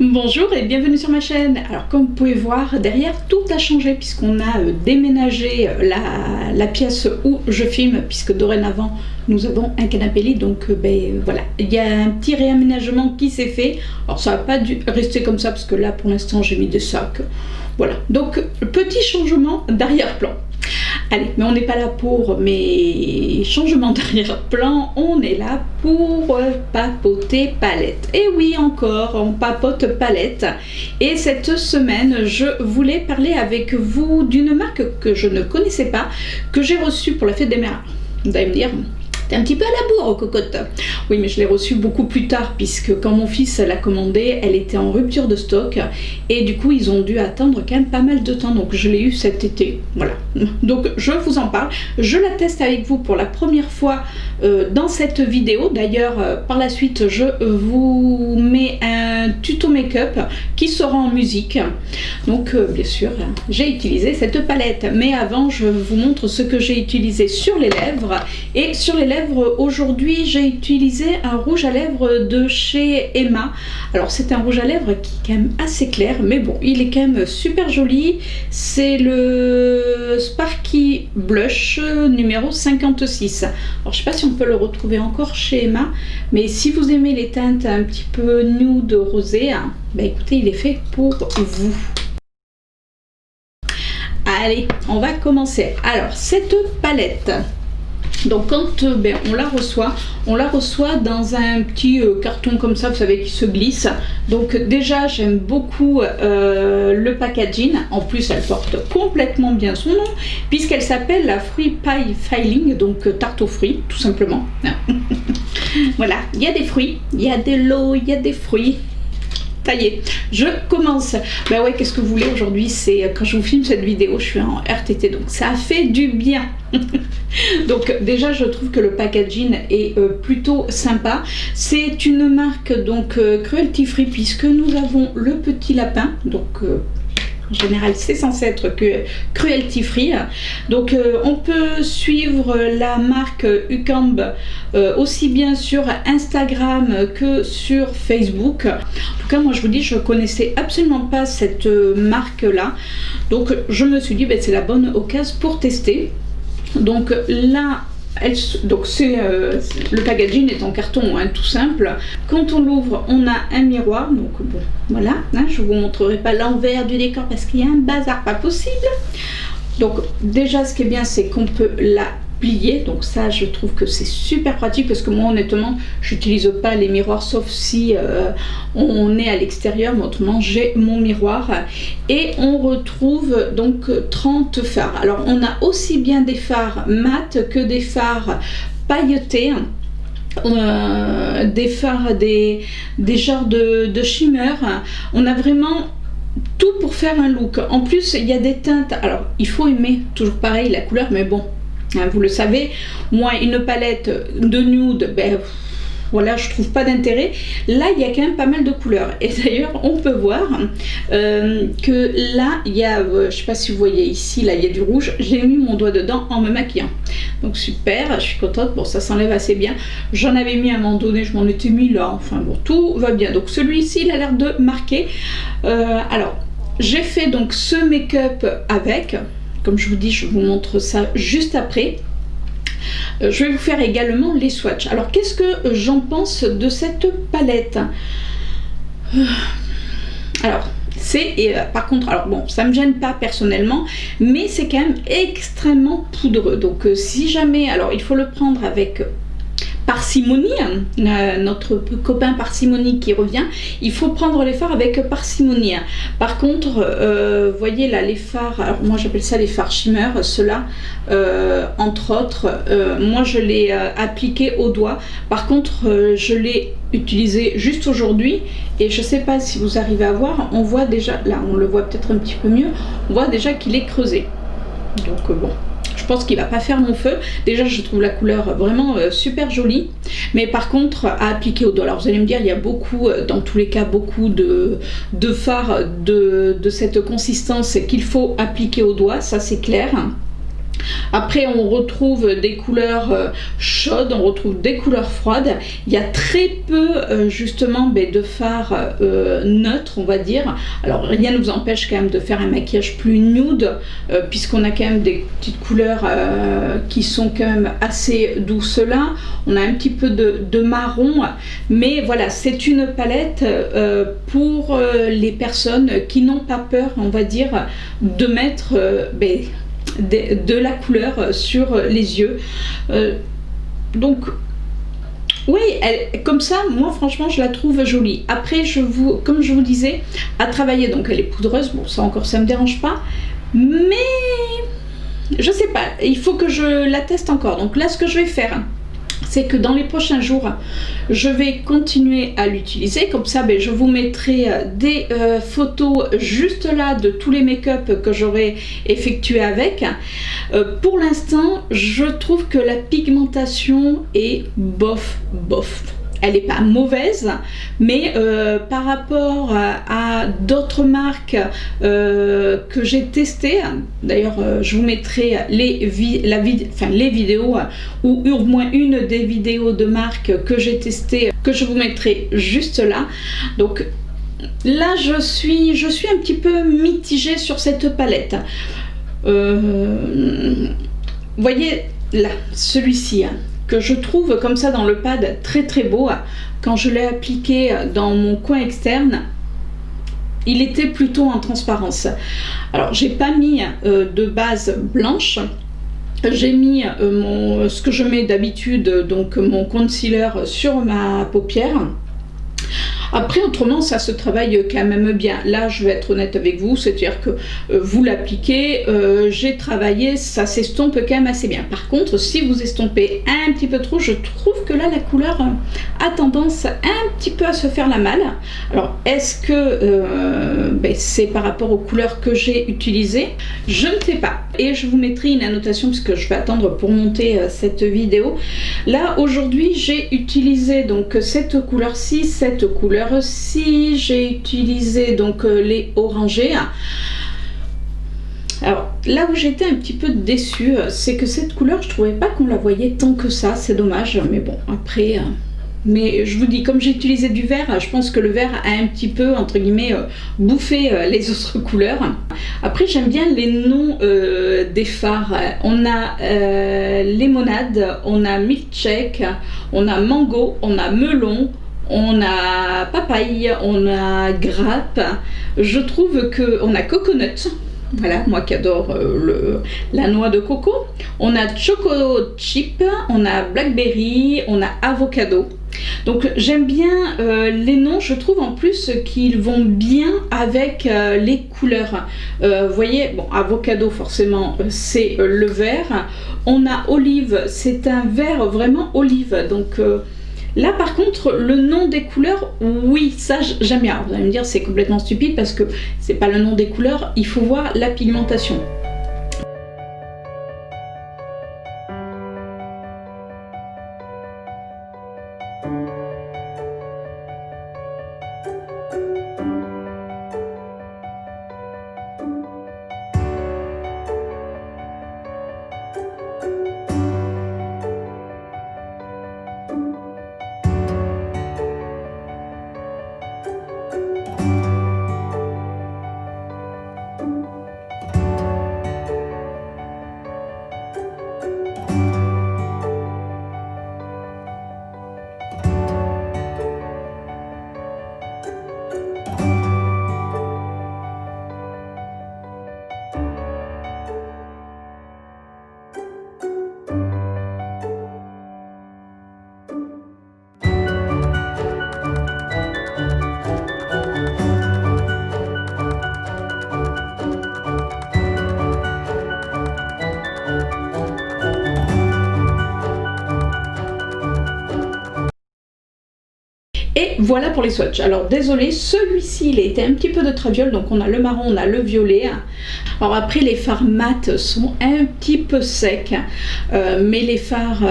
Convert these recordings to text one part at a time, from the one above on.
Bonjour et bienvenue sur ma chaîne. Alors comme vous pouvez voir, derrière tout a changé puisqu'on a déménagé la pièce où je filme, puisque dorénavant nous avons un canapé lit, donc voilà, il y a un petit réaménagement qui s'est fait. Alors ça va pas dû rester comme ça parce que là pour l'instant j'ai mis des sacs. Voilà, donc petit changement d'arrière-plan. Allez, mais on n'est pas là pour mes changements d'arrière-plan, on est là pour papoter palette. Et oui, encore, on papote palette. Et cette semaine, je voulais parler avec vous d'une marque que je ne connaissais pas, que j'ai reçue pour la fête des mères. Vous allez me dire, t'es un petit peu à la bourre, cocotte. Oui, mais je l'ai reçue beaucoup plus tard, puisque quand mon fils l'a commandée, elle était en rupture de stock. Et du coup, ils ont dû attendre quand même pas mal de temps. Donc, je l'ai eue cet été. Voilà. Donc, je vous en parle. Je la teste avec vous pour la première fois dans cette vidéo. D'ailleurs, par la suite, je vous mets un tuto make-up qui sera en musique. Donc, bien sûr, j'ai utilisé cette palette. Mais avant, je vous montre ce que j'ai utilisé sur les lèvres. Et sur les lèvres, aujourd'hui j'ai utilisé un rouge à lèvres de chez Emma. Alors c'est un rouge à lèvres qui est quand même assez clair, mais bon, il est quand même super joli. C'est le Sparky Blush numéro 56. Alors je sais pas si on peut le retrouver encore chez Emma, mais si vous aimez les teintes un petit peu nude rosé, bah écoutez, il est fait pour vous. Allez, on va commencer. Alors cette palette, donc quand on la reçoit dans un petit carton comme ça, vous savez, qui se glisse. Donc déjà j'aime beaucoup le packaging. En plus elle porte complètement bien son nom, puisqu'elle s'appelle la Fruit Pie Filling, donc tarte aux fruits tout simplement. Voilà, il y a des fruits, il y a de l'eau, il y a des fruits. Ça y est, je commence. Ben ouais, qu'est-ce que vous voulez, aujourd'hui, c'est quand je vous filme cette vidéo, je suis en RTT, donc ça fait du bien. Donc déjà, je trouve que le packaging est plutôt sympa. C'est une marque donc cruelty free, puisque nous avons le petit lapin, donc en général, c'est censé être cruelty free. Donc, on peut suivre la marque Ucamb aussi bien sur Instagram que sur Facebook. En tout cas, moi, je vous dis, je connaissais absolument pas cette marque-là. Donc, je me suis dit, ben, c'est la bonne occasion pour tester. Donc là, le packaging est en carton, hein, tout simple. Quand on l'ouvre, on a un miroir, donc bon, voilà, hein, je vous montrerai pas l'envers du décor parce qu'il y a un bazar pas possible. Donc déjà, ce qui est bien, c'est qu'on peut la plier, donc ça je trouve que c'est super pratique, parce que moi honnêtement j'utilise pas les miroirs sauf si on est à l'extérieur, mais autrement j'ai mon miroir. Et on retrouve donc 30 fards. Alors on a aussi bien des fards mat que des fards pailletés, des fards, des genres de shimmer. On a vraiment tout pour faire un look. En plus il y a des teintes, alors il faut aimer toujours pareil la couleur, mais bon, hein, vous le savez, moi une palette de nude, ben voilà, je trouve pas d'intérêt. Là il y a quand même pas mal de couleurs, et d'ailleurs on peut voir que là il y a, je sais pas si vous voyez ici, là il y a du rouge. J'ai mis mon doigt dedans en me maquillant, donc super, je suis contente. Bon, ça s'enlève assez bien. J'en avais mis à un moment donné, je m'en étais mis là, enfin bon, tout va bien. Donc celui-ci il a l'air de marquer. Alors j'ai fait donc ce make-up avec, comme je vous dis, je vous montre ça juste après. Je vais vous faire également les swatchs. Alors qu'est-ce que j'en pense de cette palette? Alors par contre, alors bon, ça me gêne pas personnellement, mais c'est quand même extrêmement poudreux. Donc si jamais, alors il faut le prendre avec parcimonie, notre copain parcimonie qui revient, il faut prendre les fards avec parcimonie. Par contre, voyez là les fards, alors moi j'appelle ça les fards shimmer, ceux-là, entre autres, moi je l'ai appliqué au doigt. Par contre, je l'ai utilisé juste aujourd'hui, et je sais pas si vous arrivez à voir, on voit déjà, là on le voit peut-être un petit peu mieux, on voit déjà qu'il est creusé. Donc bon, je pense qu'il va pas faire mon feu. Déjà je trouve la couleur vraiment super jolie, mais par contre à appliquer au doigt. Alors vous allez me dire, il y a beaucoup, dans tous les cas, beaucoup de fards de cette consistance qu'il faut appliquer au doigt, ça c'est clair. Après, on retrouve des couleurs chaudes, on retrouve des couleurs froides. Il y a très peu justement de fards neutres, on va dire. Alors rien ne vous empêche quand même de faire un maquillage plus nude, puisqu'on a quand même des petites couleurs qui sont quand même assez douces là. On a un petit peu de marron, mais voilà, c'est une palette pour les personnes qui n'ont pas peur, on va dire, de mettre de la couleur sur les yeux. Donc oui, comme ça, moi franchement je la trouve jolie. Après, comme je vous disais, à travailler, donc elle est poudreuse, bon ça encore ça me dérange pas, mais je sais pas, il faut que je la teste encore. Donc là, ce que je vais faire, c'est que dans les prochains jours, je vais continuer à l'utiliser. Comme ça, je vous mettrai des photos juste là de tous les make-up que j'aurai effectué avec. Pour l'instant, je trouve que la pigmentation est bof. Elle n'est pas mauvaise, mais par rapport à d'autres marques que j'ai testées, d'ailleurs je vous mettrai les vidéos ou au moins une des vidéos de marques que j'ai testées, que je vous mettrai juste là. Donc là je suis un petit peu mitigée sur cette palette. Vous voyez là, celui-ci, que je trouve comme ça dans le pad très beau. Quand je l'ai appliqué dans mon coin externe, il était plutôt en transparence. Alors j'ai pas mis de base blanche, j'ai mis ce que je mets d'habitude, donc mon concealer sur ma paupière. Après, autrement, ça se travaille quand même bien. Là, je vais être honnête avec vous, c'est-à-dire que vous l'appliquez, j'ai travaillé, ça s'estompe quand même assez bien. Par contre, si vous estompez un petit peu trop, je trouve que là, la couleur a tendance un petit peu à se faire la malle. Alors, est-ce que c'est par rapport aux couleurs que j'ai utilisées? Je ne sais pas. Et je vous mettrai une annotation, puisque je vais attendre pour monter cette vidéo. Là, aujourd'hui, j'ai utilisé donc cette couleur-ci, j'ai utilisé donc les orangés. Alors là où j'étais un petit peu déçue, c'est que cette couleur, je trouvais pas qu'on la voyait tant que ça, c'est dommage, mais bon après mais je vous dis, comme j'ai utilisé du vert, je pense que le vert a un petit peu entre guillemets bouffé les autres couleurs. Après, j'aime bien les noms des fards. On a Lemonade, on a Milkshake, on a Mango, on a Melon, on a papaye, on a grappe. Je trouve que on a coconut. Voilà, moi qui adore la noix de coco. On a choco chip, on a blackberry, on a avocado. Donc j'aime bien les noms, je trouve en plus qu'ils vont bien avec les couleurs. Vous voyez, bon, avocado forcément c'est le vert. On a olive, c'est un vert vraiment olive. Donc là par contre le nom des couleurs, oui ça j'aime bien. Vous allez me dire c'est complètement stupide parce que c'est pas le nom des couleurs, il faut voir la pigmentation. Et voilà pour les swatchs. Alors désolé, celui-ci il a été un petit peu de traviole, donc on a le marron, on a le violet. Alors après les fards mat sont un petit peu secs, mais les fards,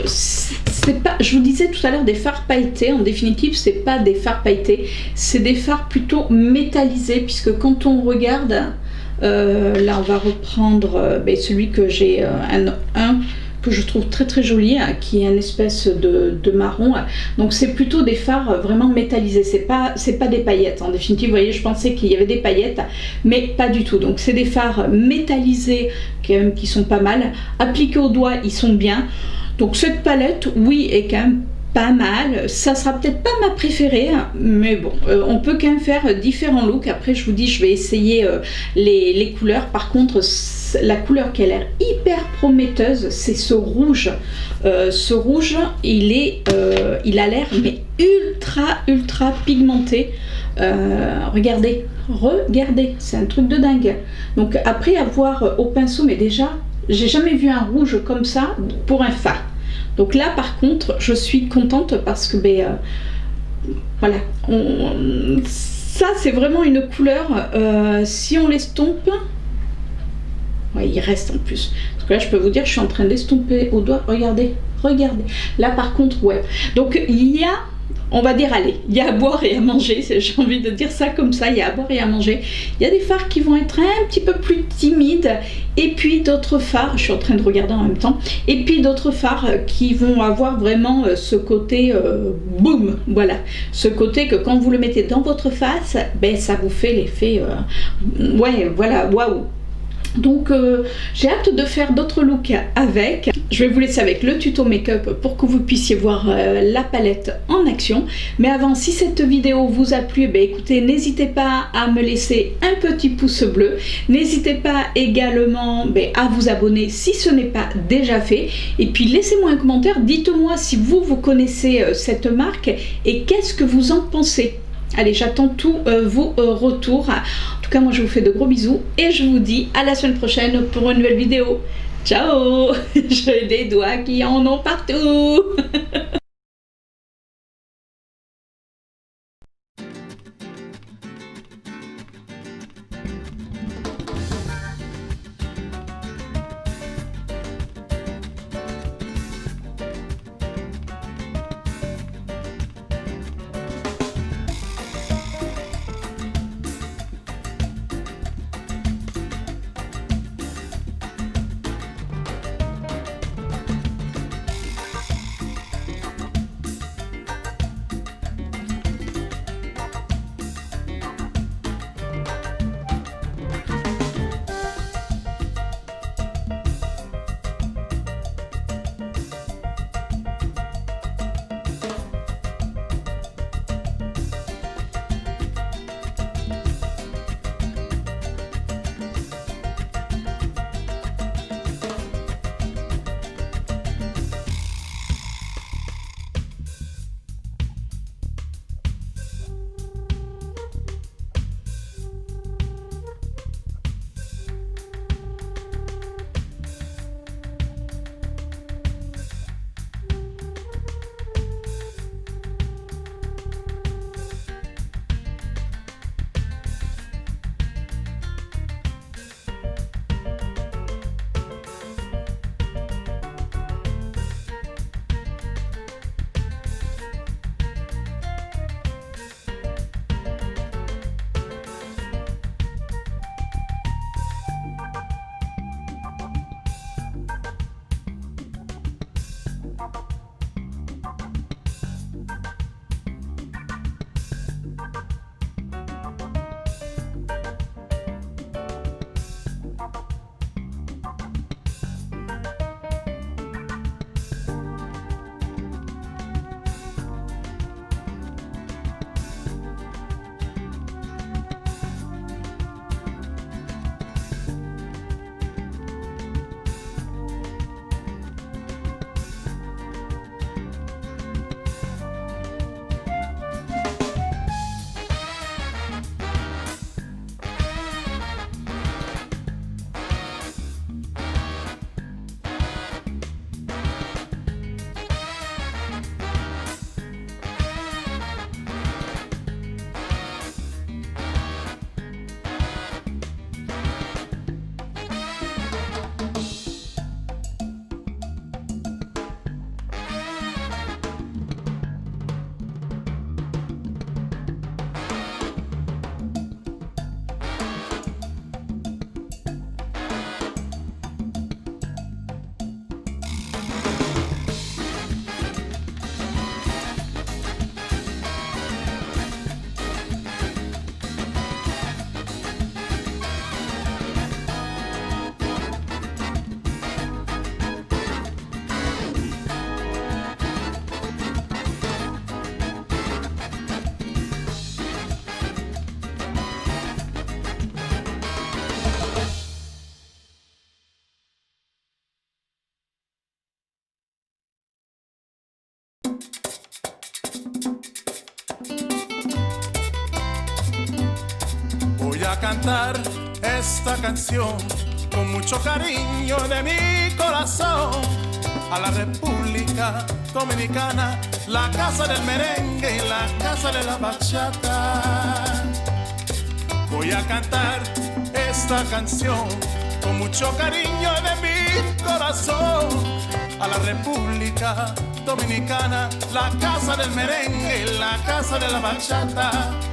c'est pas, je vous disais tout à l'heure des fards pailletés, en définitive c'est pas des fards pailletés, c'est des fards plutôt métallisés, puisque quand on regarde Là, on va reprendre celui que j'ai, un que je trouve très très joli, qui est une espèce de marron. Donc c'est plutôt des fards vraiment métallisés, c'est pas des paillettes. En définitive, vous voyez, je pensais qu'il y avait des paillettes, mais pas du tout. Donc c'est des fards métallisés quand même qui sont pas mal. Appliqués au doigt, ils sont bien. Donc cette palette, oui, est quand même pas mal. Ça sera peut-être pas ma préférée, mais bon, on peut quand même faire différents looks. Après, je vous dis, je vais essayer les couleurs. Par contre, la couleur qui a l'air hyper prometteuse, c'est ce rouge. Ce rouge, il a l'air mais ultra pigmenté. Regardez, c'est un truc de dingue. Donc après avoir au pinceau, mais déjà, j'ai jamais vu un rouge comme ça pour un fard. Donc là, par contre, je suis contente parce que, voilà, ça c'est vraiment une couleur, si on l'estompe, ouais, il reste en plus. Parce que là, je peux vous dire, je suis en train d'estomper au doigt, regardez. Là, par contre, ouais. Donc, il y a, on va dire, allez, il y a à boire et à manger, j'ai envie de dire ça comme ça, il y a à boire et à manger. Il y a des fards qui vont être un petit peu plus timides, et puis d'autres fards, je suis en train de regarder en même temps, et puis d'autres fards qui vont avoir vraiment ce côté boum, voilà, ce côté que quand vous le mettez dans votre face, ça vous fait l'effet, ouais, voilà, waouh. Donc j'ai hâte de faire d'autres looks avec. Je vais vous laisser avec le tuto make-up pour que vous puissiez voir la palette en action. Mais avant, si cette vidéo vous a plu, écoutez, n'hésitez pas à me laisser un petit pouce bleu. N'hésitez pas également à vous abonner si ce n'est pas déjà fait. Et puis laissez-moi un commentaire, dites-moi si vous connaissez cette marque et qu'est-ce que vous en pensez. Allez, j'attends tous vos retours. En tout cas, moi, je vous fais de gros bisous et je vous dis à la semaine prochaine pour une nouvelle vidéo. Ciao. J'ai des doigts qui en ont partout. a cantar esta canción con mucho cariño de mi corazón a la República Dominicana, la casa del merengue y la casa de la bachata. Voy a cantar esta canción con mucho cariño de mi corazón a la República Dominicana, la casa del merengue y la casa de la bachata.